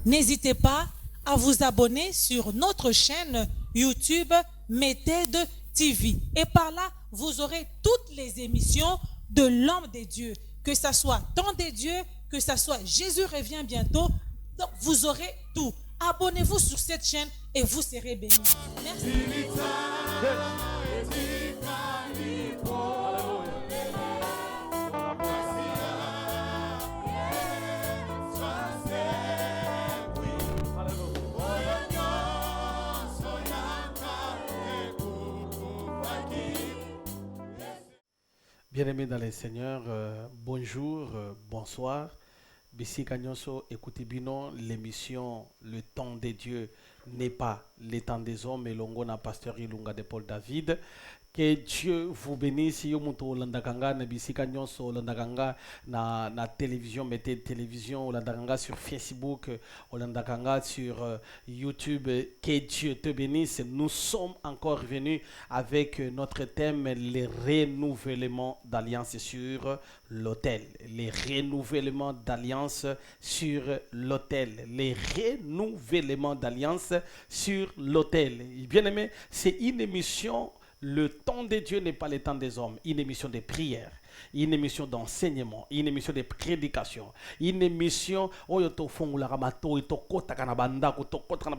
N'hésitez pas à vous abonner sur notre chaîne YouTube Méthode TV. Et par là, vous aurez toutes les émissions de l'homme de Dieu. Que ce soit Temps de Dieu, que ce soit Jésus revient bientôt. Donc, vous aurez tout. Abonnez-vous sur cette chaîne et vous serez bénis. Merci. Bien-aimés dans les Seigneurs, bonjour, bonsoir. Bissi Kanyonso, écoutez bien, l'émission Le temps des dieux n'est pas le temps des hommes, et l'ongona pasteur Ilunga de Paul David. Que Dieu vous bénisse. Yo muto landakanga na bisika nyonso landakanga na télévision, mettez télévision landakanga sur Facebook, landakanga sur YouTube. Que Dieu te bénisse. Nous sommes encore venus avec notre thème, les renouvellements d'alliance sur l'autel. Les renouvellements d'alliance sur l'autel. Les renouvellements d'alliance sur l'autel. Bien aimé, c'est une émission. Le temps de Dieu n'est pas le temps des hommes. Une émission de prière, une émission d'enseignement, une émission de prédication, une émission où il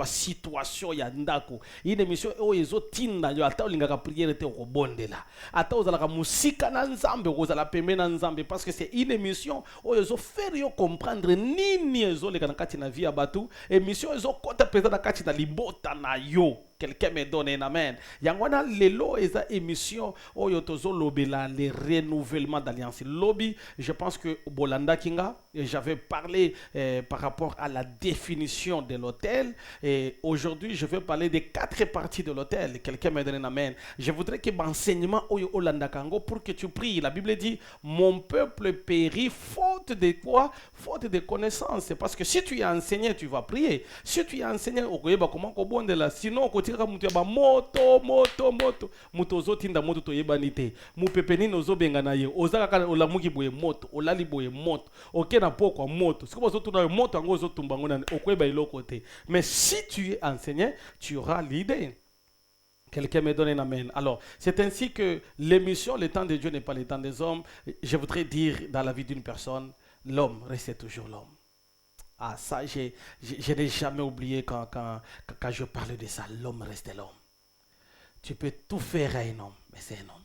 situation ya ndako, une émission où il tinda yo ata olinga prière te okobondela ata ozalaka musika na nzambe ozala pembe na nzambe, parce que c'est une émission où il faire yo comprendre nini ezoleka na kati na vie ya batu, émission ezokota pesa na kati na libota na yo. Quelqu'un me donne un amen. Yangwana lelo eza émission oyo tozo lobela les renouvellements d'alliance. Lobby, je pense que Bolanda Kinga, j'avais parlé par rapport à la définition de l'autel, et aujourd'hui je vais parler des 4 parties de l'autel. Quelqu'un me donne un amen. Je voudrais que l'enseignement oyo Olanda Kango pour que tu pries. La Bible dit mon peuple périt faute de quoi? Faute de connaissances. C'est parce que si tu es enseigné, tu vas prier. Si tu es enseigné, comment de là, sinon moto zotinda moto toyebani te mupepeni nozobenga na ye ozaka olamuki boye moto olali boye moto okena pokwa moto siko bazotuna moto yango ozotumba ngo nani okweba iloko te. Mais si tu es enseigné, tu auras l'idée. Quelqu'un me donne un amen. Alors, c'est ainsi que l'émission Le temps de Dieu n'est pas le temps des hommes. Je voudrais dire dans la vie d'une personne, l'homme reste toujours l'homme. Ah, ça, je n'ai jamais oublié quand je parlais de ça. L'homme reste l'homme. Tu peux tout faire à un homme, mais c'est un homme.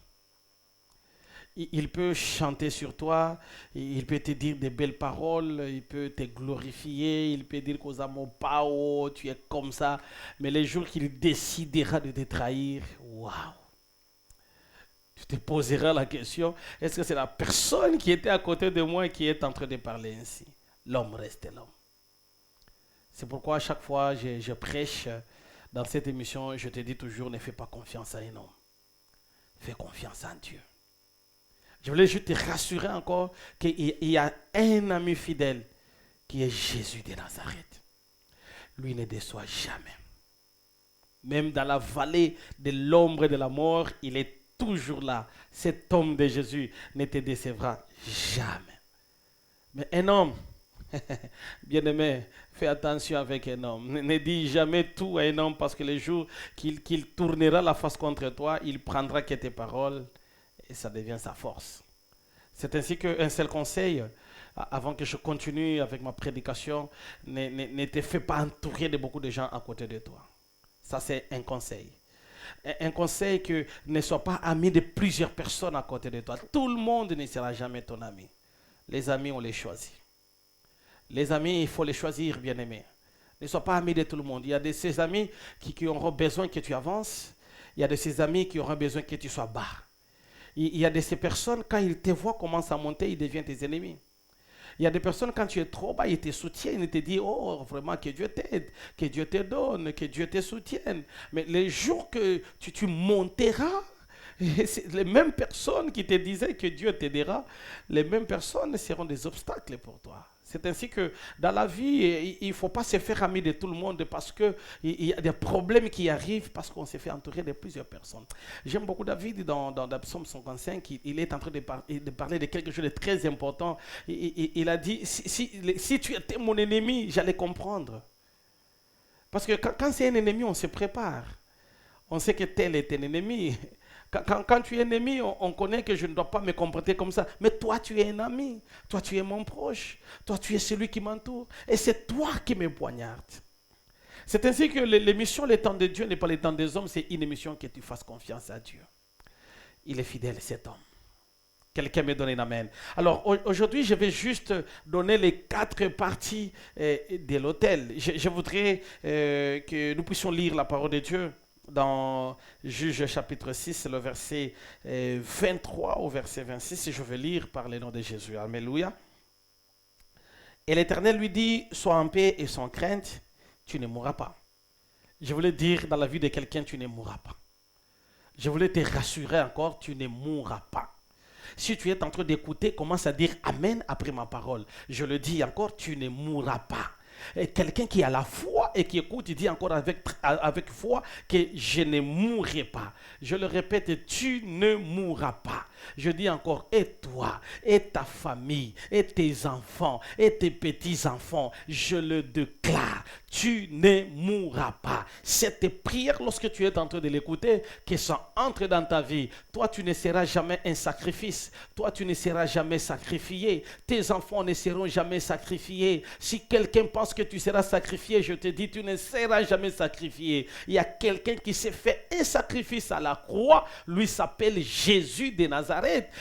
Il peut chanter sur toi, il peut te dire des belles paroles, il peut te glorifier, il peut dire qu'aux amours pao, tu es comme ça. Mais les jours qu'il décidera de te trahir, waouh! Tu te poseras la question, est-ce que c'est la personne qui était à côté de moi qui est en train de parler ainsi? L'homme reste l'homme. C'est pourquoi à chaque fois je prêche dans cette émission, je te dis toujours, ne fais pas confiance à un homme. Fais confiance en Dieu. Je voulais juste te rassurer encore qu'il y a un ami fidèle qui est Jésus de Nazareth. Lui ne déçoit jamais. Même dans la vallée de l'ombre et de la mort, il est toujours là. Cet homme de Jésus ne te décevra jamais. Mais un homme, bien-aimé, fais attention avec un homme. Ne dis jamais tout à un homme, parce que le jour qu'il tournera la face contre toi, il prendra que tes paroles et ça devient sa force. C'est ainsi qu'un seul conseil, avant que je continue avec ma prédication, ne te fais pas entourer de beaucoup de gens à côté de toi. Ça, c'est un conseil. Un conseil que ne sois pas ami de plusieurs personnes à côté de toi. Tout le monde ne sera jamais ton ami. Les amis, on les choisit. Les amis, il faut les choisir, bien-aimés. Ne sois pas ami de tout le monde. Il y a de ces amis qui auront besoin que tu avances. Il y a de ces amis qui auront besoin que tu sois bas. Il y a de ces personnes, quand ils te voient commencer à monter, ils deviennent tes ennemis. Il y a des personnes, quand tu es trop bas, ils te soutiennent, ils te disent, oh, vraiment, que Dieu t'aide, que Dieu te donne, que Dieu te soutienne. Mais les jours que tu monteras, les mêmes personnes qui te disaient que Dieu t'aidera, les mêmes personnes seront des obstacles pour toi. C'est ainsi que dans la vie, il ne faut pas se faire ami de tout le monde parce qu'il y a des problèmes qui arrivent parce qu'on s'est fait entourer de plusieurs personnes. J'aime beaucoup David dans Psaume 55, il est en train de parler de quelque chose de très important. Il a dit, si tu étais mon ennemi, j'allais comprendre. Parce que quand c'est un ennemi, on se prépare. On sait que tel est un ennemi. Quand tu es ennemi, on connaît que je ne dois pas me comporter comme ça. Mais toi, tu es un ami. Toi, tu es mon proche. Toi, tu es celui qui m'entoure. Et c'est toi qui me poignarde. C'est ainsi que l'émission Le temps de Dieu n'est pas le temps des hommes. C'est une émission que tu fasses confiance à Dieu. Il est fidèle, cet homme. Quelqu'un me donne un amen. Alors, aujourd'hui, je vais juste donner les 4 parties de l'autel. Je voudrais que nous puissions lire la parole de Dieu dans Juge chapitre 6, le verset 23 au verset 26. Je vais lire par le nom de Jésus. Alléluia. Et l'Éternel lui dit, sois en paix et sans crainte, tu ne mourras pas. Je voulais dire dans la vie de quelqu'un, tu ne mourras pas. Je voulais te rassurer encore, tu ne mourras pas. Si tu es en train d'écouter, commence à dire Amen après ma parole. Je le dis encore, tu ne mourras pas. Et quelqu'un qui a la foi et qui écoute, il dit encore avec foi que je ne mourrai pas. Je le répète, tu ne mourras pas. Je dis encore, et toi, et ta famille, et tes enfants, et tes petits-enfants, je le déclare, tu ne mourras pas. Cette prière, lorsque tu es en train de l'écouter, que ça entre dans ta vie, toi, tu ne seras jamais un sacrifice. Toi, tu ne seras jamais sacrifié. Tes enfants ne seront jamais sacrifiés. Si quelqu'un pense que tu seras sacrifié, je te dis, tu ne seras jamais sacrifié. Il y a quelqu'un qui s'est fait un sacrifice à la croix. Lui s'appelle Jésus de Nazareth.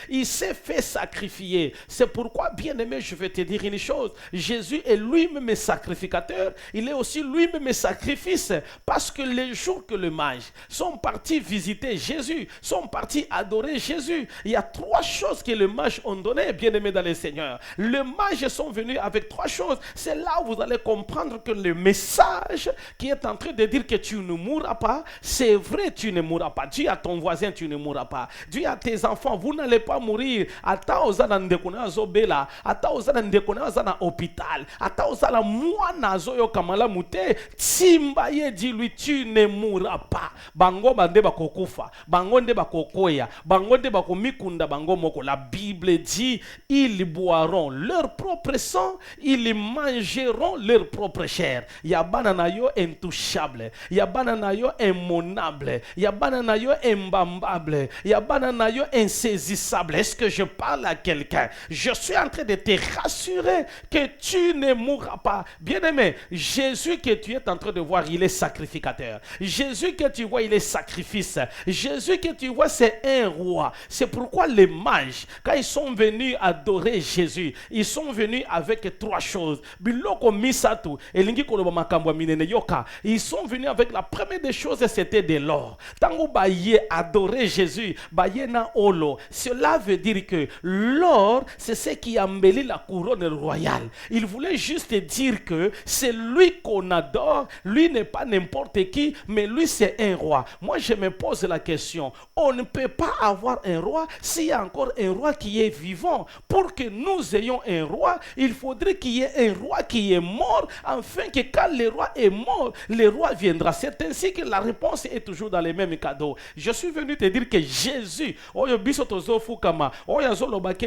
Il s'est fait sacrifier. C'est pourquoi, bien-aimé, je vais te dire une chose. Jésus est lui-même sacrificateur. Il est aussi lui-même sacrifice. Parce que les jours que les mages sont partis visiter Jésus, sont partis adorer Jésus, il y a 3 choses que les mages ont données, bien-aimé dans le Seigneur. Les mages sont venus avec 3 choses. C'est là où vous allez comprendre que le message qui est en train de dire que tu ne mourras pas, c'est vrai, tu ne mourras pas. Dis à ton voisin, tu ne mourras pas. Dis à tes enfants, vous n'allez pas mourir. Ata ozana ndekona zobela, ata ozana ndekona ozana hôpital, ata ozana mwana zoyo kamala mute, timba ye dit lui, tu ne mourras pas. Bango bande bakokufa, bango nde bakokoya, bango nde bakomikunda bango moko. La Bible dit, ils boiront leur propre sang, ils mangeront leur propre chair. Ya banana yo intouchable, ya banana yo immonable, ya banana yo imbambable, ya banana yo insaisissable. Est-ce que je parle à quelqu'un? Je suis en train de te rassurer que tu ne mourras pas. Bien-aimé, Jésus que tu es en train de voir, il est sacrificateur. Jésus que tu vois, il est sacrifice. Jésus que tu vois, c'est un roi. C'est pourquoi les mages, quand ils sont venus adorer Jésus, ils sont venus avec 3 choses. Biloko misatu, elingi koloba makambo minene yoka. Ils sont venus avec la première des choses, c'était de l'or. Tango baye adorer Jésus, baye na olo. Cela veut dire que l'or, c'est ce qui embellit la couronne royale. Il voulait juste dire que c'est lui qu'on adore. Lui n'est pas n'importe qui, mais lui c'est un roi. Moi je me pose la question, on ne peut pas avoir un roi s'il y a encore un roi qui est vivant. Pour que nous ayons un roi, il faudrait qu'il y ait un roi qui est mort, afin que quand le roi est mort, le roi viendra. C'est ainsi que la réponse est toujours dans les mêmes cadeaux. Je suis venu te dire que Jésus,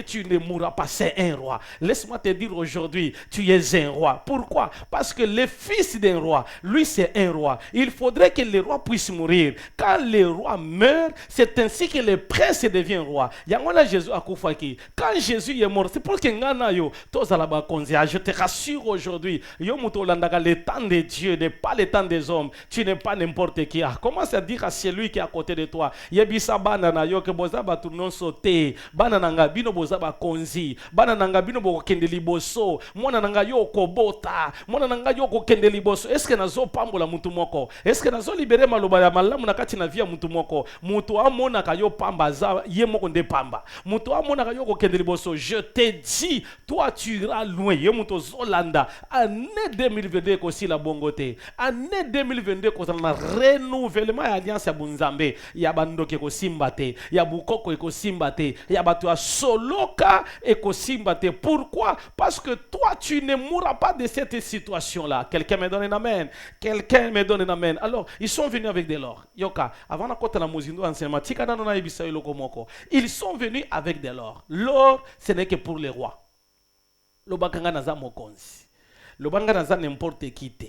tu ne mourras pas, c'est un roi. Laisse-moi te dire aujourd'hui, tu es un roi. Pourquoi? Parce que le fils d'un roi, lui c'est un roi. Il faudrait que le roi puisse mourir. Quand le roi meurt, c'est ainsi que le prince devient roi. Jésus a koufaki. Quand Jésus est mort, c'est pour que je te rassure aujourd'hui, le temps de Dieu n'est pas le temps des hommes. Tu n'es pas n'importe qui. Commence à dire à celui qui est à côté de toi, yebisa banana yo ke boza ba tournon sauté, banana nga bino boza ba konzi, banana nga bino bo kende liboso, mwana nanga yo kobota, mwana nanga yo ko kende liboso. Est-ce que nazo pambola mutu moko? Est-ce que nazo libérer maloba ya malamu na kati na via mutu moko? Mutu amona ka yo pamba za ye moko nde pamba. Mutu amona ka yo ko kende liboso. Je te dis, toi tu iras loin. Ye mutu zolanda année 2022 ko si la bongote. Année 2022 kozala na renouvellement ya alliance ya bunzambe. Ya bandoki eko simbate, ya bukoko eko simbate, ya batu ya soloka eko simbate. Pourquoi? Parce que toi tu ne mourras pas de cette situation-là. Quelqu'un me donne un amen. Quelqu'un me donne un amen. Alors, ils sont venus avec de l'or. Yoka, avant la kota la muzindo enseignement, tika na na ibisa yoloko moko. Ils sont venus avec de l'or. L'or, ce n'est que pour les rois. Lobakanga naza mokonzi. Lobanga naza n'importe qui te.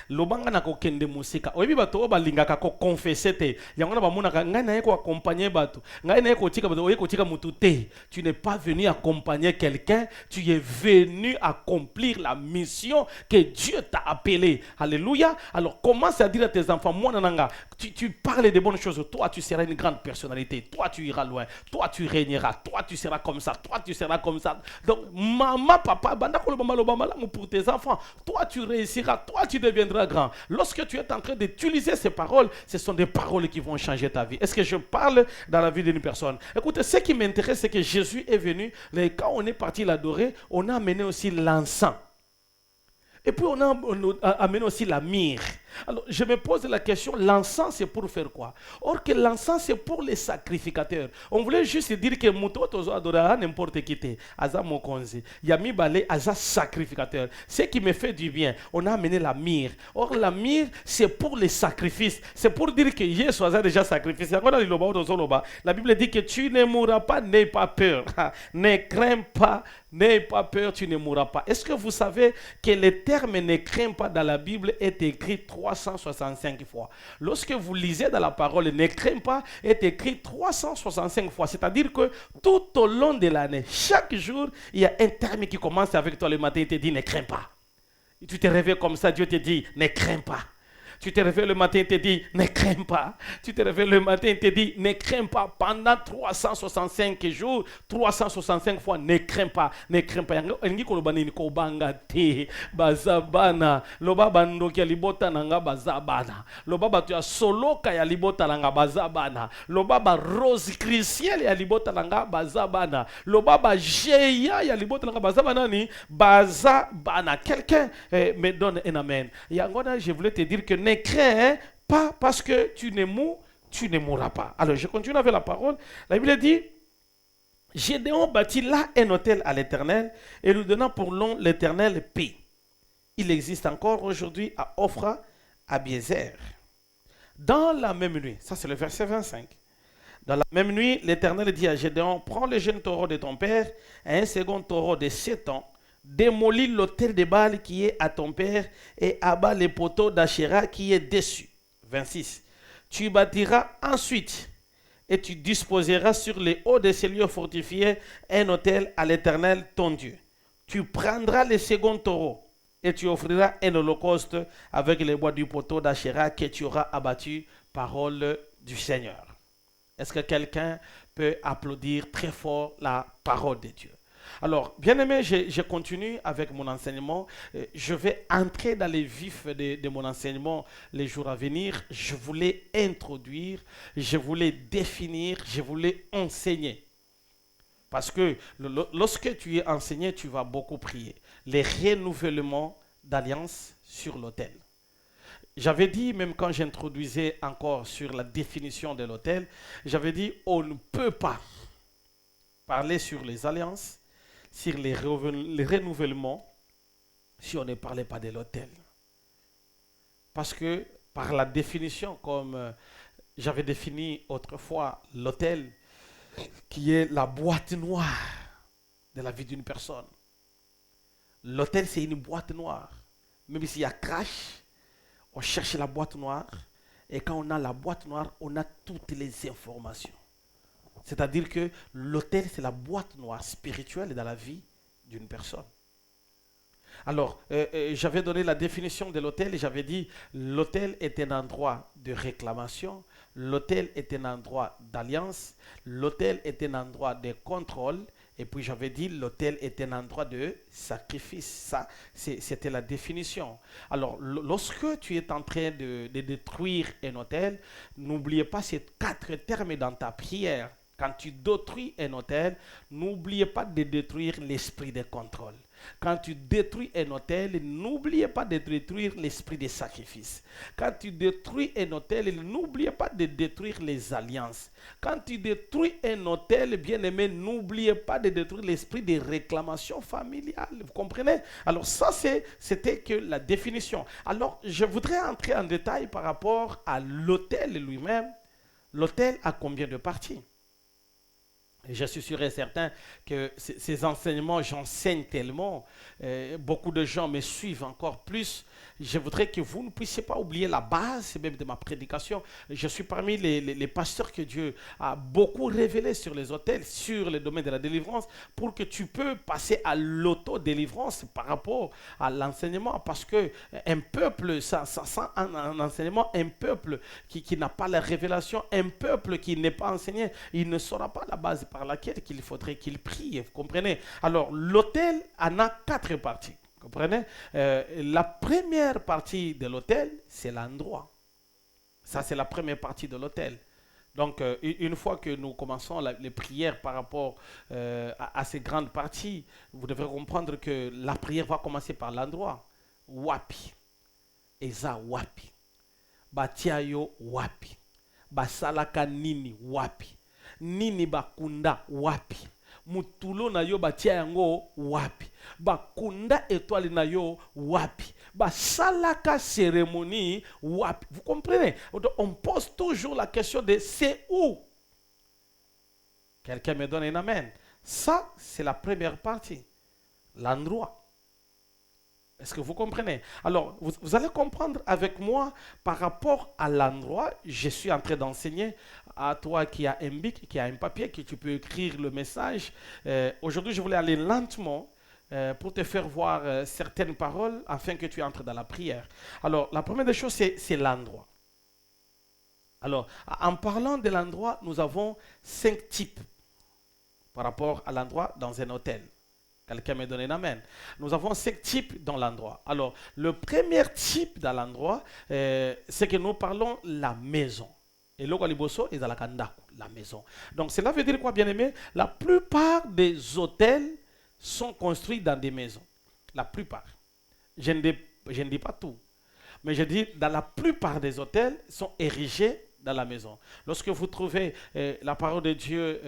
Lobanga na kokende musika. Oyebi bato balingaka ko confesser te. Yango na bamonaka ngai na yeko accompagner bato. Ngai na yeko tika bato oyeko tika mutu te. Tu n'es pas venu accompagner quelqu'un, tu es venu accomplir la mission que Dieu t'a appelé. Alléluia. Alors commence à dire à tes enfants, moi nananga, tu parles de bonnes choses, toi tu seras une grande personnalité, toi tu iras loin, toi tu régneras, toi tu seras comme ça, toi tu seras comme ça. Donc maman, papa, banda kolobama lobama pour tes enfants, toi tu réussiras, toi tu deviendras grand. Lorsque tu es en train d'utiliser ces paroles, ce sont des paroles qui vont changer ta vie. Est-ce que je parle dans la vie d'une personne? Écoutez, ce qui m'intéresse, c'est que Jésus est venu, quand on est parti l'adorer, on a amené aussi l'encens. Et puis on a amené aussi la myrrhe. Alors je me pose la question, l'encens c'est pour faire quoi? Or que l'encens c'est pour les sacrificateurs. On voulait juste dire que Mouto Tozo adorera n'importe qui te. Aza Mokonzi. Yami Bale Aza sacrificateur. Ce qui me fait du bien, on a amené la myrrhe. Or la myrrhe c'est pour les sacrifices. C'est pour dire que Jésus a déjà sacrifié. La Bible dit que tu ne mourras pas, n'aie pas peur. Ne crains pas. N'aie pas peur, tu ne mourras pas. Est-ce que vous savez que le terme ne crains pas dans la Bible est écrit 365 fois? Lorsque vous lisez dans la parole, ne crains pas est écrit 365 fois. C'est-à-dire que tout au long de l'année, chaque jour, il y a un terme qui commence avec toi le matin et te dit ne crains pas. Et tu te réveilles comme ça, Dieu te dit ne crains pas. Tu te réveilles le matin et te dis ne crains pas. Tu te réveilles le matin et te dis ne crains pas. Pendant 365 jours, 365 fois, ne crains pas. Ne crains pas. Engi kolobani ni kobanga te bazabana. Loba bandoki ya libota nanga bazabana. Loba batu ya soloka ya libota nanga bazabana. Loba ba rose christiel ya libota nanga bazabana. Loba ba jeya ya libota nanga bazabana ni bazabana. Quelqu'un me donne un amen. Yangona, je voulais te dire que ne crains pas parce que tu ne mourras pas. Alors je continue avec la parole. La Bible dit, Gédéon bâtit là un autel à l'Éternel et nous donnant pour nom l'Éternel paix. Il existe encore aujourd'hui à Ophra, à Biézer. Dans la même nuit, ça c'est le verset 25. Dans la même nuit, l'Éternel dit à Gédéon, prends le jeune taureau de ton père et un second taureau de 7 ans. Démolis l'autel de Baal qui est à ton père et abat les poteaux d'Achéra qui est dessus. 26. Tu bâtiras ensuite et tu disposeras sur les hauts de ces lieux fortifiés un autel à l'Éternel ton Dieu. Tu prendras le second taureau et tu offriras un holocauste avec les bois du poteau d'Achéra que tu auras abattu, parole du Seigneur. Est-ce que quelqu'un peut applaudir très fort la parole de Dieu? Alors, bien aimé, je continue avec mon enseignement. Je vais entrer dans les vifs de mon enseignement les jours à venir. Je voulais introduire, je voulais définir, je voulais enseigner. Parce que lorsque tu es enseigné, tu vas beaucoup prier. Les renouvellements d'alliance sur l'autel. J'avais dit, même quand j'introduisais encore sur la définition de l'autel, j'avais dit, on ne peut pas parler sur les alliances, sur les renouvellements, si on ne parlait pas de l'autel. Parce que par la définition, comme j'avais défini autrefois l'autel, qui est la boîte noire de la vie d'une personne. L'autel, c'est une boîte noire. Même s'il y a crash, on cherche la boîte noire. Et quand on a la boîte noire, on a toutes les informations. C'est-à-dire que l'autel, c'est la boîte noire spirituelle dans la vie d'une personne. Alors, j'avais donné la définition de l'autel et j'avais dit l'autel est un endroit de réclamation, l'autel est un endroit d'alliance, l'autel est un endroit de contrôle et puis j'avais dit l'autel est un endroit de sacrifice. Ça, c'était la définition. Alors, lorsque tu es en train de détruire un autel, n'oubliez pas ces 4 termes dans ta prière. Quand tu détruis un hôtel, n'oubliez pas de détruire l'esprit de contrôle. Quand tu détruis un hôtel, n'oubliez pas de détruire l'esprit de sacrifice. Quand tu détruis un hôtel, n'oubliez pas de détruire les alliances. Quand tu détruis un hôtel, bien aimé, n'oubliez pas de détruire l'esprit de réclamation familiale. Vous comprenez? Alors ça, c'était que la définition. Alors, je voudrais entrer en détail par rapport à l'hôtel lui-même. L'hôtel a combien de parties? Et je suis sûr et certain que ces enseignements, j'enseigne tellement, beaucoup de gens me suivent encore plus. Je voudrais que vous ne puissiez pas oublier la base même de ma prédication. Je suis parmi les pasteurs que Dieu a beaucoup révélés sur les hôtels, sur le domaine de la délivrance, pour que tu peux passer à l'auto-délivrance par rapport à l'enseignement. Parce qu'un peuple, sans un enseignement, un peuple qui n'a pas la révélation, un peuple qui n'est pas enseigné, il ne saura pas la base par laquelle il faudrait qu'il prie. Vous comprenez? Alors, l'autel en a 4 parties. Vous comprenez? La première partie de l'autel, c'est l'endroit. Ça, c'est la première partie de l'autel. Donc, une fois que nous commençons les prières par rapport à ces grandes parties, vous devrez comprendre que la prière va commencer par l'endroit. Wapi. Eza wapi. Batiayo wapi. Basalaka nini wapi. Nini bakunda wapi. Mutulo na yo batia yango wapi. Bakunda étoile na yo wapi. Basalaka cérémonie wapi. Vous comprenez? On pose toujours la question de c'est où. Quelqu'un me donne un amen. Ça, c'est la première partie. L'endroit. Est-ce que vous comprenez? Alors, vous allez comprendre avec moi par rapport à l'endroit. Je suis en train d'enseigner à toi qui a un bic, qui a un papier, que tu peux écrire le message. Aujourd'hui, je voulais aller lentement pour te faire voir certaines paroles afin que tu entres dans la prière. Alors, la première des choses, c'est l'endroit. Alors, en parlant de l'endroit, nous avons 5 types par rapport à l'endroit dans un hôtel. Quelqu'un me donne un amen. Nous avons 5 types dans l'endroit. Alors, le premier type dans l'endroit, c'est que nous parlons la maison. Et le Liboso est dans la maison. Donc, cela veut dire quoi, bien aimé? La plupart des hôtels sont construits dans des maisons. La plupart. Je ne dis pas tout. Mais je dis, dans la plupart des hôtels sont érigés dans la maison. Lorsque vous trouvez la parole de Dieu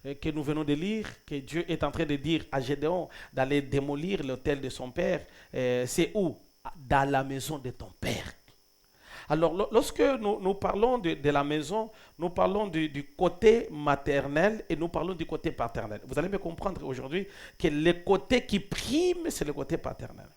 que nous venons de lire, que Dieu est en train de dire à Gédéon d'aller démolir l'autel de son père, c'est où? Dans la maison de ton père. Alors, lorsque nous parlons de la maison, nous parlons du côté maternel et nous parlons du côté paternel. Vous allez me comprendre aujourd'hui que le côté qui prime, c'est le côté paternel.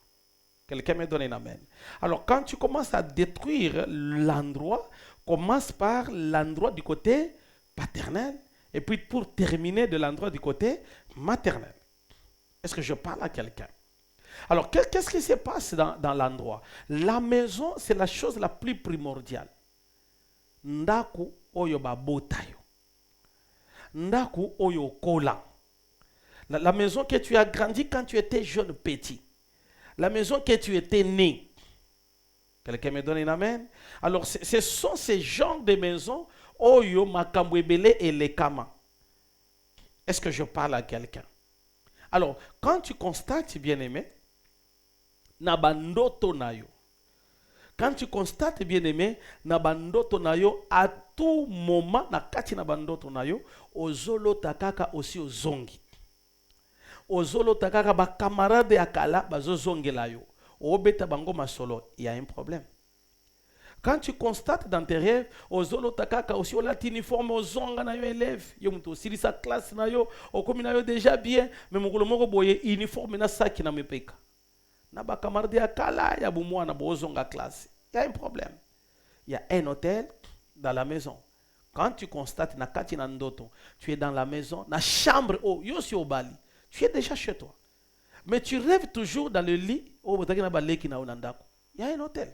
Quelqu'un me donne un amen. Alors, quand tu commences à détruire l'endroit, commence par l'endroit du côté paternel et puis pour terminer de l'endroit du côté maternel. Est-ce que je parle à quelqu'un? Alors, qu'est-ce qui se passe dans l'endroit? La maison, c'est la chose la plus primordiale. Ndaku oyo babotayo. Ndaku oyo kola. La maison que tu as grandi quand tu étais jeune petit. La maison que tu étais né. Quelqu'un me donne un amen? Alors, ce sont ces genres de maisons oyo makambwebele et les kama. Est-ce que je parle à quelqu'un? Alors, quand tu constates, bien-aimé, nabandoto nayo. Quand tu constates, bien-aimé, nabandoto nayo, à tout moment, na kati nabandoto nayo, ozolo takaka aussi ozongi. Ozolo takaka ba camarade akala bazo zongela yo. Obeta bango masolo, il y a un problème. Quand tu constates dans tes rêves, ozolo takaka aussi o lat uniforme ozonga na yo élève, yo muto sili sa classe na yo, okomi na yo déjà bien, mais mokolo moko boye uniforme na saki na mepeka. Na ba camarade akala ya bumwa na bozonga classe. Il y a un problème. Il y a un hôtel dans la maison. Quand tu constates na kati na ndoto, tu es dans la maison, na chambre yo si au bali. Tu es déjà chez toi. Mais tu rêves toujours dans le lit. Il y a un hôtel.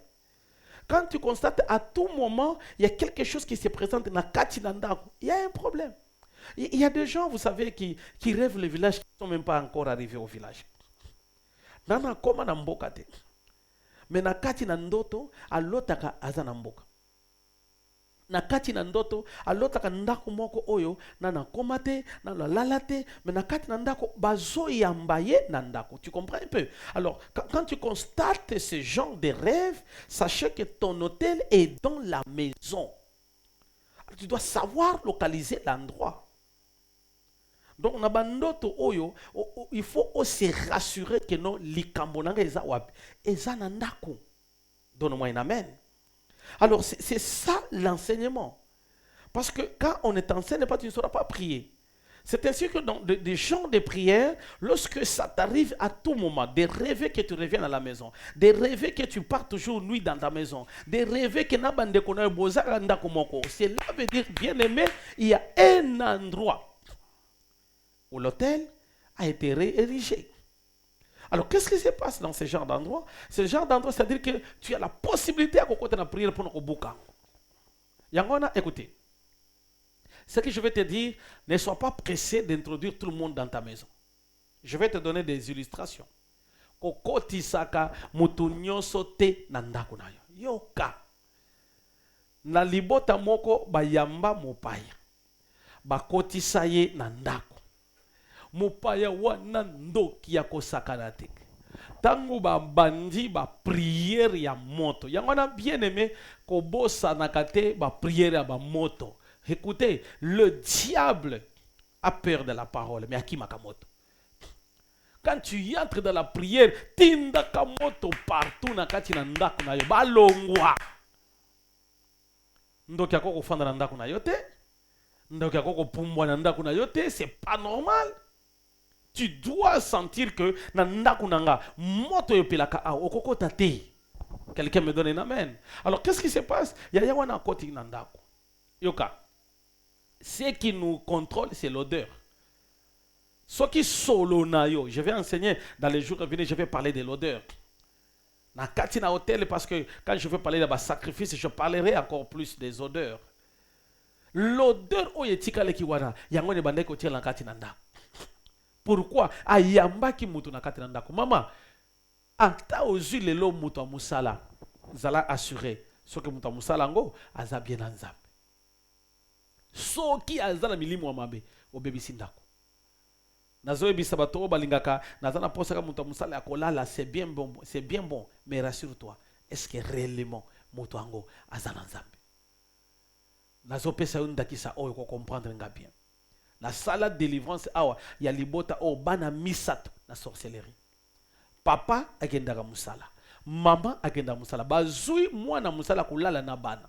Quand tu constates à tout moment, il y a quelque chose qui se présente dans Kati Nandaku, il y a un problème. Il y a des gens, vous savez, qui rêvent le village, qui ne sont même pas encore arrivés au village. Nana koma na mboka te. Mais na Kati Nandoto, alotaka aza na mboka. na kati na ndoto alotaka ndako moko oyo na nakoma te na lala te, mais na kati na ndako bazoyamba ye na ndako. Tu comprends un peu? Alors quand tu constates ce genre de rêve, sachez que ton hôtel est dans la maison. Alors, tu dois savoir localiser l'endroit. Donc na bandoto oyo il faut aussi rassurer que non likambo nanga eza wapi eza na ndako. Donne-moi un amen. Alors, c'est ça l'enseignement. Parce que quand on est enseigne, tu ne sauras pas prier. C'est ainsi que dans des gens de prière, lorsque ça t'arrive à tout moment, de rêver que tu reviens à la maison, de rêver que tu pars toujours nuit dans ta maison, de rêver que cela veut dire, bien aimé, il y a un endroit où l'hôtel a été réérigé. Alors, qu'est-ce qui se passe dans ce genre d'endroit? Ce genre d'endroit, c'est-à-dire que tu as la possibilité à côté de la prière pour nous boucan. Yangona, écoutez. Ce que je vais te dire, ne sois pas pressé d'introduire tout le monde dans ta maison. Je vais te donner des illustrations. Kokoti saka mutunyo sote nandako nayo. Yoka. Na libota moko bayamba mopaya. Bakoti saye nandako. Mopaya wana ndoki ya kosakana te. Tango ba bandi ba prière ya moto. Yangona bien aimé kobosa nakate ba prière ya ba moto. Écoutez, le diable a peur de la parole, mais aki makamoto. Quand tu entres dans la prière, tinda kamoto partout nakati na ndako na yo balongwa. Ndoki ya koko fanda na ndako na yo te. Ndoki ya koko pumbwa na ndako na yo te, c'est pas normal. Tu dois sentir que na ndako nanga moto yopelaka a okoko tate. Quelqu'un me donne un amen. Alors qu'est-ce qui se passe? Ya wana koti na ndako. Yoka. Ce qui nous contrôle, c'est l'odeur. Ce qui solo na yo, je vais enseigner dans les jours à venir, je vais parler de l'odeur. Na kati na hôtel, parce que quand je vais parler de sacrifice, je parlerai encore plus des odeurs. L'odeur oyetika le kiwana, yango ne bande ko tia na kati na ndako. Pourquoi? Ayamba ki mutu na kati na ndako. Mama, ata ozu lelo mutu a musala, zala assuré, ce que mutu a musala ngo, aza bien nzambe. Soki azala milimu wa mabe, obebisi ndako. Nazo ebisa bato balingaka, nazana posaka mutu a musala akolala, c'est bien bon, mais rassure-toi, est-ce que réellement mutu ango azana nzambe? Nazo pesa yundakisa oyo ko comprendre nga bien. La sala de délivrance awa ya libota o bana misato na sorcellerie. Papa agendaka musala, mama agenda musala, bazui mwana musala kulala na bana.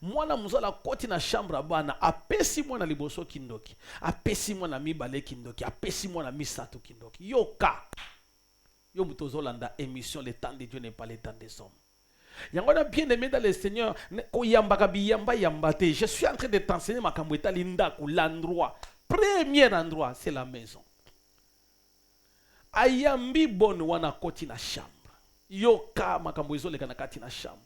Mwana musala koti na chambre bana, apesi mwana liboso kindoki, apesi mwana mibale kindoki, apesi mwana misato kindoki. Yoka. Yo mutozolanda émission le temps de Dieu n'est pas le temps des hommes. Yangona bien aimé dans le Seigneur, je suis en train de t'enseigner ma kambweta lindaku, l'endroit. Premier endroit, c'est la maison. Ayambi bon wana koti na chambre. Yoka makambwezo le kanakati na chambre.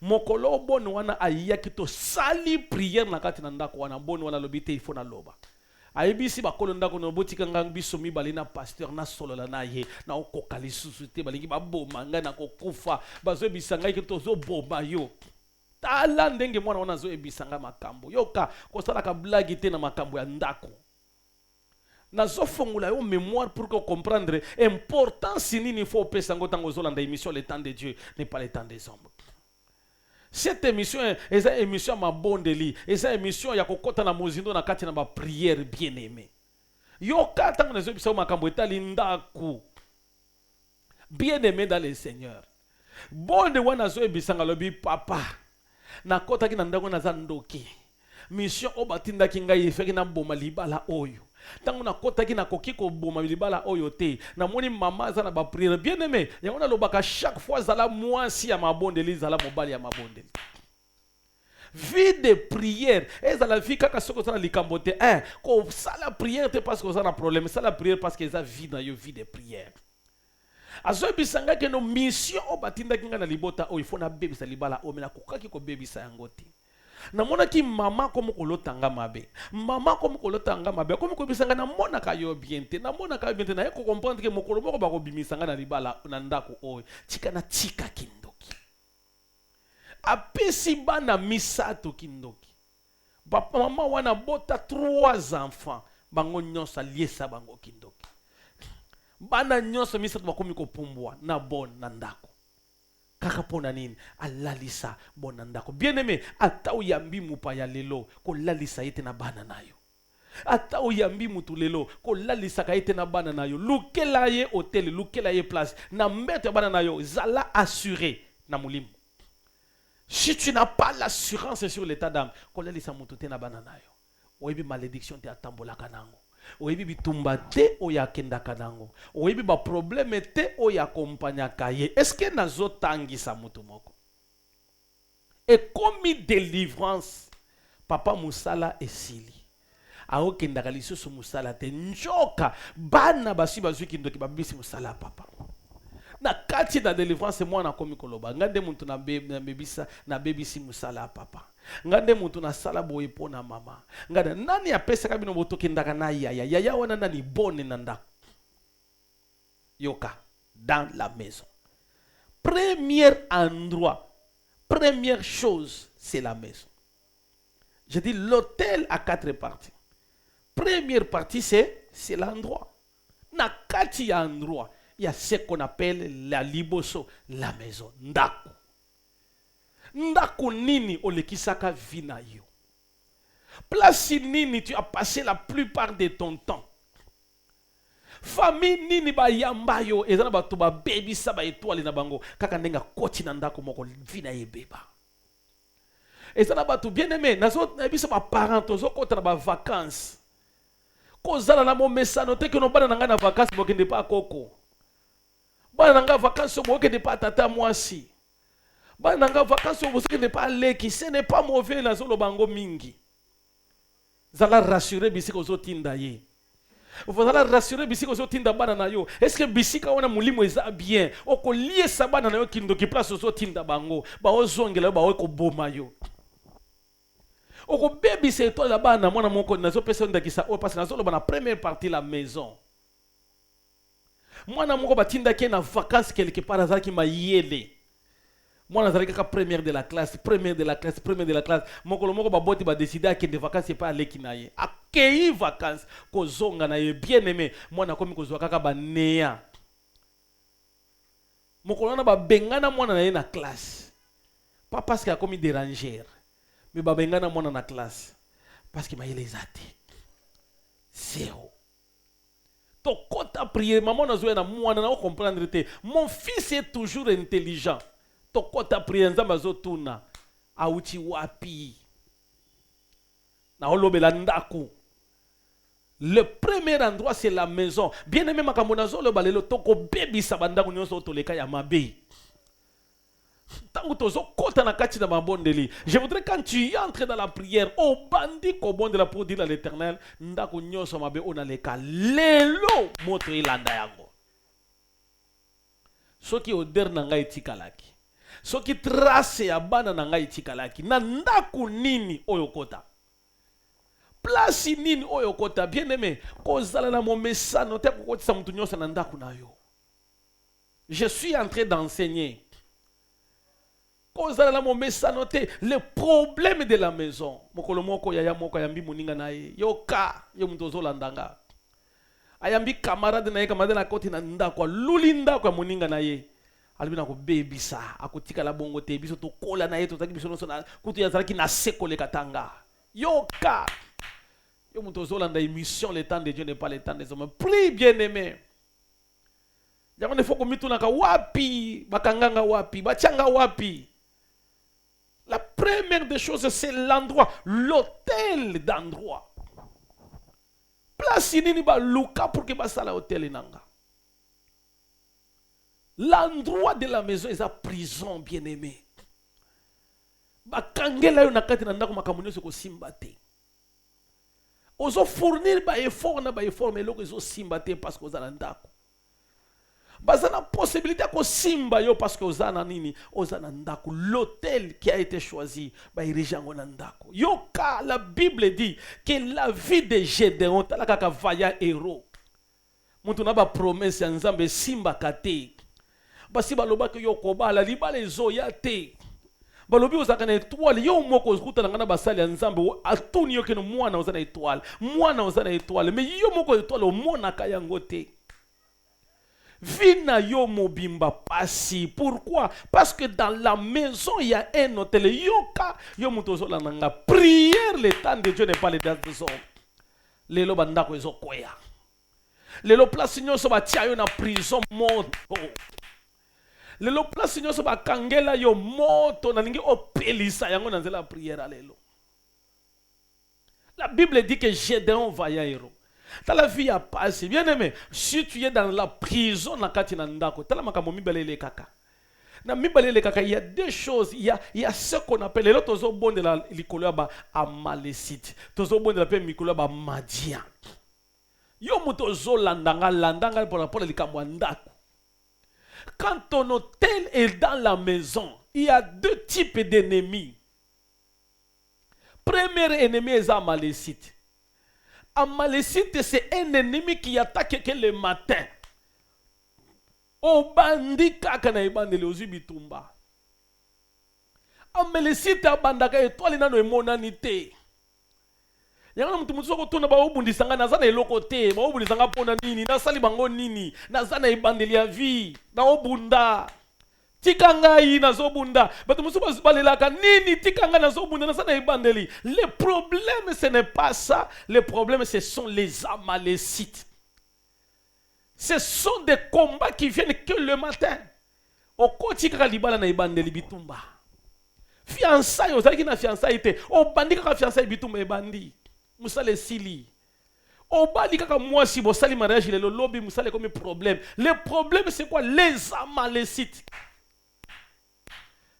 Mokolo bon wana ayaki to sali prière na kati na ndako wana bon wana lobite il faut na loba. Aibisi bakolo ndako no botika ngang biso mibale na pasteur na solola na ye na okokali susute balingi baboma nga na kokufa bazo ebisa ngai ke tozo bomba yo tala ndenge mwana wana zo ebisa nga makambo yoka kosala ka blague te na makambo ya ndako nazo fongula yo mémoire pour que comprendre importance nini faut pesa ngo tango zolanda émission le temps de Dieu n'est pas le temps des hommes. Cette émission est une émission ma bondeli, est une émission ya kokota na mozindo na kati na ba prière bien aimée. Yo kata na zo bisa makambo etali ndaku. Bien aimé dans le Seigneur. Bonde wana zo ebisanga lobi papa. Na kota ki na ndako na zandoki. Mission obatinda ki ngai efeki na boma libala oyo. Tango na kota ki na koki ko boma libala oyo te. Na moni mama za na ba prière bien aimé. Yango na lobaka chaque fois zala mwasi ya mabondeli zala mobali ya mabondeli. Vie de prière. Et la vie kaka soko za na likambo te. Ko sala prière te parce que za na problème, sala prière parce que za vie na yo vie de prière. Azo bisanga ke no mission obatinda ki nga na libota o il faut na bebisa libala o mena kokaki ko bebisa yango te. Na mona ki mama komo kolotanga mabe. Mama komo kolotanga mabe. Komo ko bisanga na mona ka yo biente. Na mona ka yo biente na yeko comprendre que mokolo moko ba ko bimisanga na libala na ndako o. Tika na tika kindoki. apesi bana misato kindoki. Papa mama wana bota 3 enfants. Bango nyonso aliesa bango kindoki. Bana nyonso misato bakomi kopumbwa na bon na ndako. Kaka pona nini alalisa bona ndako. Bien aimé, ata oyambi mupa ya lelo ko lalisa ite na bana nayo. Ata oyambi mutu lelo ko lalisa ka ite na bana nayo. Lukela ye hotel, lukela ye place. Na mbete bana nayo zala assuré na mulimu. Si tu n'as pas l'assurance sur l'état d'âme, ko lalisa mutu te na bana nayo. Oyebi malédiction te atambola kanango. Oyebi bitumba te oya kenda kanango. Oyebi ba problème te oya kompanya kaye. Est-ce que nazo tangisa mutu moko? Et comme délivrance, papa musala esili. Ao kenda kalisusu musala te njoka bana basi bazuki ndoki babisi musala papa. Na kati na délivrance moi na komi koloba. Ngande muntu na bebisa na bebisi musala papa. Ngande muntu na sala boye pona mama. Ngada nani apesa kabino botoki ndaka na yaya wana nani bonne nanda. Yoka dans la maison. Premier endroit, première chose, c'est la maison. Je dis l'hôtel a 4 parties. Première partie c'est l'endroit. Na kati ya endroit, il y a ce qu'on appelle la liboso, la maison, ndako. Ndako nini olekisaka vina yo. Place nini tu as passé la plupart de ton temps. Famille nini ba yamba yo ezana ba to ba baby sa ba étoile na bango kaka ndenga koti na ndako moko vina ye beba. Ezana ba to bien aimé nazo na biso ba parents zo kota na ba vacances. Ko zala na mo mesano te ke no bana nga na vacances bokende pa koko. Bana nga vacances bokende pa tata mwasi. Bana nga vacances bokende pa leki, ce n'est pas mauvais na zo lo bango mingi. Zala rassurer bisiko zo tinda ye. Vous allez rassurer bisiko zo tinda bana na yo. Est-ce que bisika wana mulimo eza bien? Oko lié sa bana na yo kindo ki place zo tinda bango. Ba ozongela ba ko boma yo. Oko baby c'est toi là bana mwana moko na zo pesa ndakisa o parce que na zo lo bana première partie la maison. Mwana moko batinda ke na vacances quelque part azaki mayele. Mwana azalaki ka première de la classe, première de la classe, première de la classe. Mokolo moko ba boti ba décider ke de vacances pas aleki na ye. Akei vacances ko zonga na ye bien aimé. Mwana komi ko zwa kaka ba nea. Mokolo na ba bengana mwana na ye na classe. Pas parce qu'il a commis déranger, mais ba bengana mwana na classe parce que mayele ezate. Zéro. To kota prier maman na zo na mwana na comprendre te. Mon fils est toujours intelligent. Tokota prienza mazotuna auchi wapi na olobela ndako. Le premier endroit c'est la maison. Bien aimé makambo nazolo balelo toko bebi sabandako nyonso toleka ya mabe. Tango tozo kota na kati na mabondeli. Je voudrais quand tu entres dans la prière au bandi ko bonde la pour dire à l'Éternel ndako nyonso mabe onaleka lelo moto ilanda yango. Soki odeur na ngai tikalaki. Soki trace ya bana na ngai tikalaki na ndako nini oyokota. Place nini oyokota bien aimé kozala na momesano te kokotisa mutu nyonso na ndako na yo. Je suis en train d'enseigner. Kozala na momesano te le problème de la maison. Mokolo moko ya moko yambi moninga na ye. Yoka yo mutu ozolandanga. Ayambi camarade na ye camarade na koti na ndako luli ndako ya moninga na ye. Alibina ko baby sa akotika la bongo te biso to kola na yeto taki biso no na kutu ya zalaki na sekole katanga yoka yo muto zolanda émission le temps de Dieu n'est pas le temps des hommes. Prie bien aimé. Yango ne faut ko mituna ka wapi bakanganga wapi bachanga wapi. La première des choses c'est l'endroit, l'hôtel d'endroit. Place nini ba luka pour que ba sala hôtel nanga. L'endroit de la maison est la prison, bien-aimé. Bakangela yo nakati na ndako makamunyo se ko simbate. Ozo fournir ba effort na ba effort mais loko zo simbate parce que ozana ndako. Bazana possibilité ko simba yo parce que ozana nini? Ozana ndako. L'hôtel qui a été choisi ba irijango na ndako. Yoka la Bible dit que la vie de Gédéon talaka ka vaillant héros. Muntu na ba promesse ya Nzambe simba kate. Basi baloba ke yoko bala libala ezo ya te. balobi ozaka na étoile yo moko ozukuta na ngana basali ya nzambe atuni yo keno mwana oza na étoile mwana oza na étoile mais yo moko étoile omonaka yango te vina yo mobimba pasi. Pourquoi? Parce que dans la maison il y a un hôtel yoka yo muto nanga prière. Le temps de Dieu n'est pas le temps des hommes. Lelo bandako ezokoya lelo place nyonso batia yo na prison moto lelo place nyonso bakangela yo moto na lingi opelisa yango na nzela prière lelo. La Bible dit que Gédéon va y aller. Dans la vie a passé. Bien aimé, si tu es dans la prison na kati na ndako, tala makambo mibale kaka. Na mibale kaka, il y a deux choses, il y a ce qu'on appelle les autres bon de la likolo ba amalécite. Tozo bon de la pe mikolo ba madia. Yo muto zo landanga pour la likambo ndako. Quand ton hôtel est dans la maison, il y a deux types d'ennemis. Premier ennemi est amalécite. Amalécite, c'est un ennemi qui attaque que le matin. Obandi kaka na ibandeli ozibitumba. Amalécite abandaka étoile nano emonani te. Yanga mutu mutu sokotuna ba obundisanga naza na eloko te, ba obundisanga pona nini, nasali bango nini, naza na ibandeli ya vie, na obunda. Tikanga yi nazobunda, bato musu balelaka nini tikanga nazobunda naza na ibandeli. Le problème ce n'est pas ça, le problème ce sont les amalécites. Ce sont des combats qui viennent que le matin. Okoti kaka libala na ibandeli bitumba. Fiançailles, ozalaki na fiançailles te. Obandi kaka fiançailles bitumba ebandi. Musale sili. Obali kaka mwasi bosali mariage le lobby musale comme problème. Le problème c'est quoi? Les amalécites.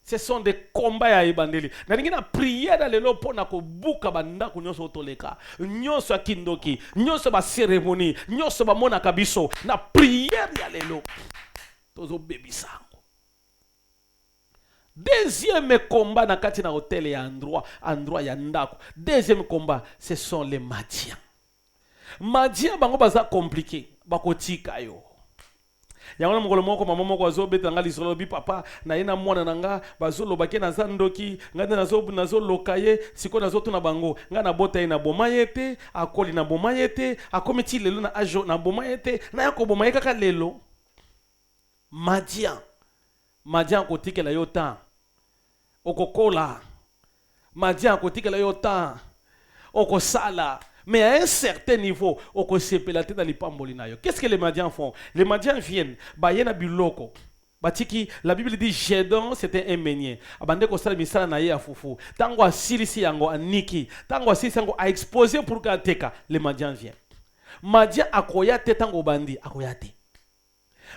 Ce sont des combats ya ebandeli. Na ningi na prière lelo pona ko buka banda ko nyonso toleka. Nyonso akindoki, nyonso ba cérémonie, nyonso ba mona kabiso. Na prière ya lelo. Tozo bebisango. Deuxième combat na kati na hôtel ya endroit ya ndako. Deuxième combat, ce sont les madiens. Madiens bango baza compliqué, bakotika yo. Yango mokolo moko mama moko azobeta nga lisolo bi papa na yena mwana nanga bazoloba ke na zandoki ngande nazo lokaye siko nazo tuna bango nga na bota ina bomayete akoli na bomayete akometi lelo na ajo na bomayete na yako bomaye kaka lelo. Madian kotikela yo temps okokola madian kotikela yo temps okosala. Mais à un certain niveau, on peut se pélater dans les pamboli. Qu'est-ce que les Madians font? Les Madians viennent, bayena biloko. Batiki, la Bible dit Gédéon c'était un meunier. Abande ko sala misala na ye a fufu. Tango asilisi yango aniki. Tango asilisi yango a exposé pour kateka. Les Madians viennent. Madian akoyate tango bandi akoyate.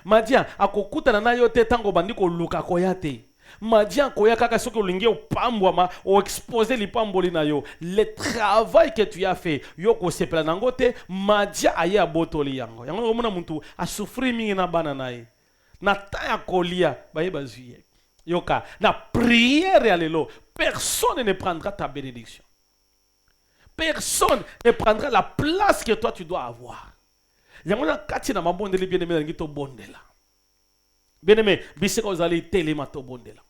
Madian akokuta na yo te tango bandi ko luka akoyate. Madian koya kaka soki olingi opambwama o exposer lipamboli na yo. Le travail que tu as fait yo ko sepela nango te Madian aye abotoli yango. Yango mona muntu a souffrir mingi na bana na ye. Na ta ya kolia baye bazuye. Yoka na prière ya lelo personne ne prendra ta bénédiction. Personne ne prendra la place que toi tu dois avoir. Yango na kati na mabondeli bien-aimé na ngito bondela. Bien-aimé, bisika ozali telemato bondela.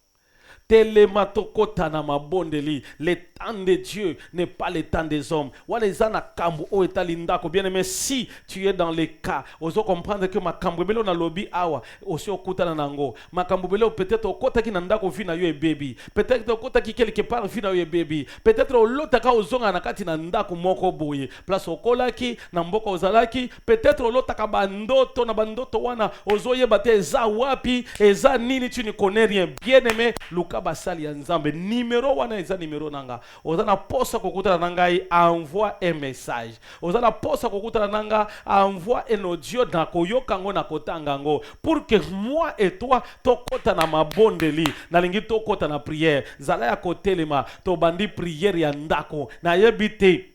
Telemato kota na mabondeli. Le temps de Dieu n'est pas le temps des hommes. Walezana kambu o etalindako. Bien-aimé, si tu es dans les cas, ozo comprendre que ma kambu belo na lobi awa, osi okuta na nango. Ma kambu belo peut-être okota ki nandako vina yo e baby. Peut-être okota ki quelque part vina yo e baby. Peut-être olotaka ozonga na kati na ndako moko boye. Place okolaki, na mboka ozalaki, peut-être olotaka bandoto na bandoto wana ozoye bate eza wapi, eza nini tu ne connais rien. Bien-aimé, Luka basali ya nzambe numéro wana eza numéro nanga. Ozana posa kokuta nangai envoie un message. Ozana posa kokuta nanga envoie un audio na koyokango na kotangango pour que moi et toi tokota na mabondeli na lingi tokota na prière. Zala ya kotelema to bandi prière ya ndako na yebite.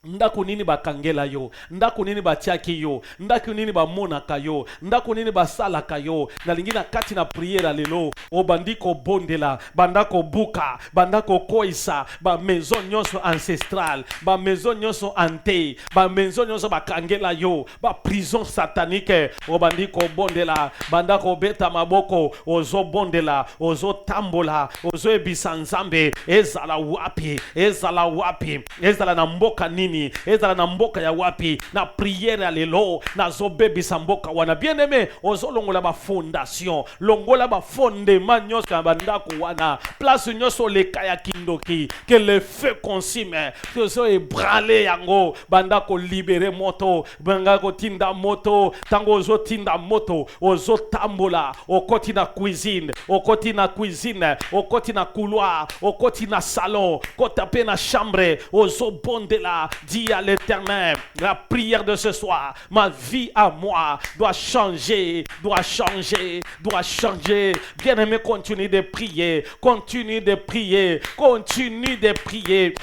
ndako nini bakangela yo, ndako nini batiaki yo, ndako nini bamonaka yo, ndako nini basalaka yo. Nalingi na kati na prière lelo obandiko bondela, bandako buka, bandako koisa, ba maison nyonso ancestral, ba maison nyonso ante, ba maison nyonso bakangela yo, ba prison satanique obandiko bondela, bandako beta maboko ozo bondela, ozo tambola, ozo ebisa nzambe ezala wapi, ezala wapi, ezala na mboka nini, ezala na mboka ya wapi. Na prière lelo nazo bebisa mboka wana. Bien aimé, ozo longola ba fondation, longola ba fondement nyonso ya bandako wana, place nyonso leka ya kindoki, que le feu consume, que so ebrale yango, bandako libere moto, bandako tinda moto, tango ozo tinda moto, ozo tambola, okoti na cuisine, okoti na cuisine, okoti na couloir, okoti na salon, kota pe na chambre, ozo bondela. Dis à l'Éternel, la prière de ce soir, ma vie à moi doit changer, doit changer, doit changer. Bien-aimé, continue de prier, continue de prier, continue de prier.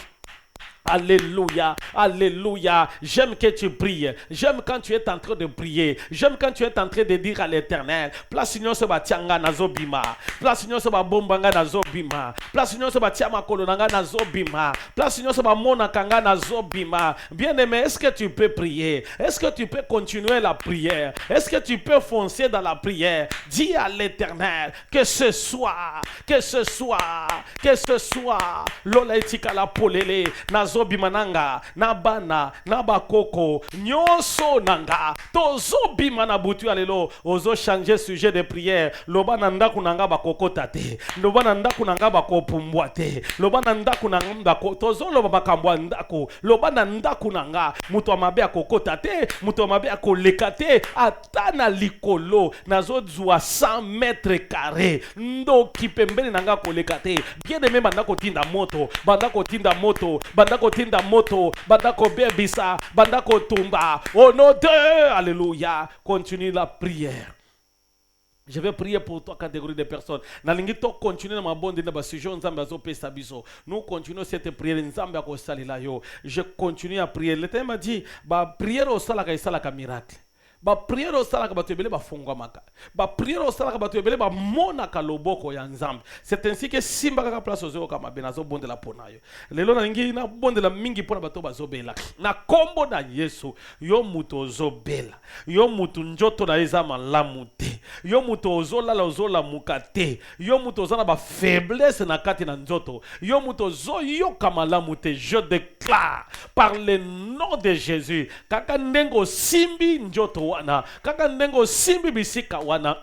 Alléluia, alléluia. J'aime que tu pries. J'aime quand tu es en train de prier. J'aime quand tu es en train de dire à l'Éternel, place union se batianga nazobima, place union se bombanga nazobima, place union se batiama kolonanga nazobima, place union se mona kanga nazobima. Bien-aimé, est-ce que tu peux prier? Est-ce que tu peux continuer la prière? Est-ce que tu peux foncer dans la prière? Dis à l'Éternel que ce soir, que ce soir, que ce soir, lola etika la polele nazo bimananga na bana na bakoko nyonso nanga tozo bimana butu alelo ozo changer sujet de prière. Loba na ndaku nanga bakoko tate, loba na ndaku nanga bakopumbwa te, loba na ndaku nanga ndako tozo loba bakambwa ndako, loba na ndaku nanga muto amabe akokota te, muto amabe akoleka te, atana likolo nazo zwa 100 mètres carrés ndoki pembeni nanga koleka te. Bien aimé, bandako tinda moto, bandako tinda moto, bandako tinda moto, bandako bebisa, bandako tumba. Au nom de alléluia. Continue la prière. Je vais prier pour toi, catégorie de personnes. Nalingi to continuer na mabonde na basujo nzambe azo pesa biso. Nous continuons cette prière nzambe akosalila yo. Je continue à prier. L'Éternel m'a dit, ba prière au salaka isalaka miracle. Ba prière au salaka bato ebele ba fongwa maka. Ba prière au salaka bato ebele ba monaka loboko ya nzambe. C'est ainsi que simba kaka place ozo kama benazo bonde la ponayo. Lelo na ngi na bonde la mingi pona bato bazobela. Na kombo na Yesu, yo muto ozobela. Yo mutu njoto na eza malamu te. Yo muto ozolala ozola mukate. Yo muto ozana ba faiblesse na kati na njoto. Yo muto ozoyoka malamu te. Je déclare par le nom de Jésus, kaka ndengo simbi njoto wana, kaka ndengo simbi bisika wana.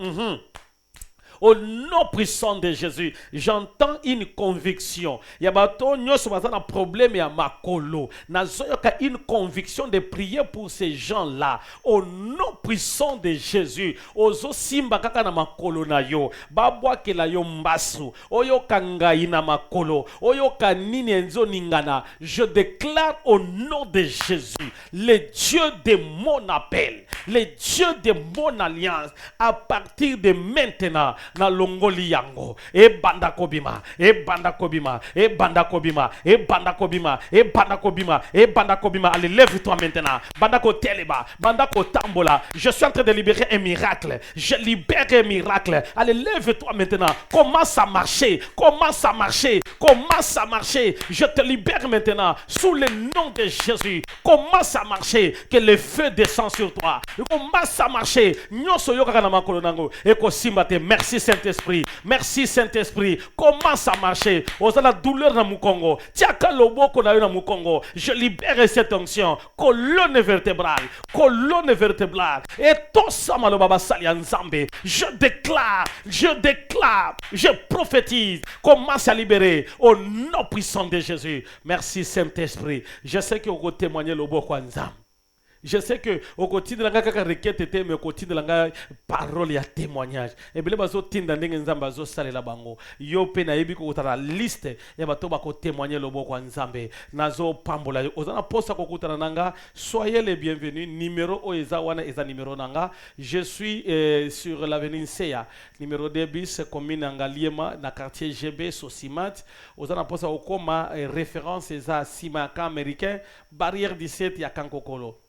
Au nom puissant de Jésus, j'entends une conviction. Yabato nyoso bazana problème ya makolo. Nazoyoka une conviction de prier pour ces gens-là. Au nom puissant de Jésus, ozo simba kaka na makolo na yo. Babwa ke la yo mbasu. Oyo kangai na makolo. Oyo kanini enzo ningana. Je déclare au nom de Jésus, le Dieu de mon appel, le Dieu de mon alliance, à partir de maintenant, na longoli yango e banda kobima e banda kobima e banda kobima e banda kobima e banda kobima e banda kobima. Allez, lève-toi maintenant, banda ko teleba, banda ko tambola. Je suis en train de libérer un miracle, je libère un miracle. Allez, lève-toi maintenant, commence à marcher, commence à marcher, commence à marcher. Je te libère maintenant sous le nom de Jésus. Commence à marcher, que le feu descend sur toi. Commence à marcher. Nyoso yoka na makolo nango e ko simbate. Merci Saint-Esprit, merci Saint-Esprit. Commence à marcher. Osa la douleur na mukongo, tiaka loboko na yo na mukongo. Je libère cette onction, colonne vertébrale, colonne vertébrale. Et tout ça maloba basali nzambe. Je déclare, je prophétise. Commence à libérer au nom puissant de Jésus. Merci Saint-Esprit. Je sais que vous témoignez loboko nzambe. Je sais que au quotidien la kaka requête était mais au quotidien la parole ya témoignage. Et bien bazo tinda ndenge nzambe bazo salela bango. Yo pe na yebi ko tala liste ya bato ba ko témoigner lobo kwa nzambe. Nazo pambola yo. Ozana posa ko kutana nanga. Soyez les bienvenus. Numéro o eza wana eza numéro nanga. Je suis sur l'avenue Nseya. Numéro 2 bis commune Angaliema na quartier GB Sosimat. Ozana posa okoma référence eza Simaka américain barrière 17 ya Kankokolo.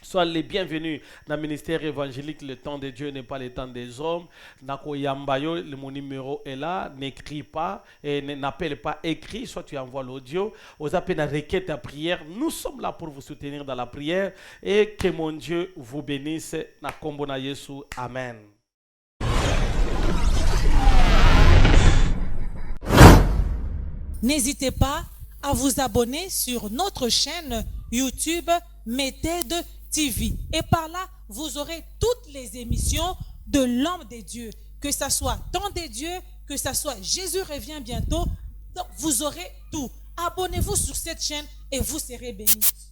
Soyez les bienvenus dans le ministère évangélique. Le temps de Dieu n'est pas le temps des hommes. Nako Yambayo, mon numéro est là. N'écris pas et n'appelle pas, écris. Soit tu envoies l'audio. Aux appels à requête à prière. Nous sommes là pour vous soutenir dans la prière. Et que mon Dieu vous bénisse. Na kombo na Yesu. Amen. N'hésitez pas à vous abonner sur notre chaîne YouTube Méthode TV. Et par là, vous aurez toutes les émissions de l'homme de Dieu. Que ce soit Temps de Dieu, que ce soit Jésus revient bientôt. Donc, vous aurez tout. Abonnez-vous sur cette chaîne et vous serez bénis.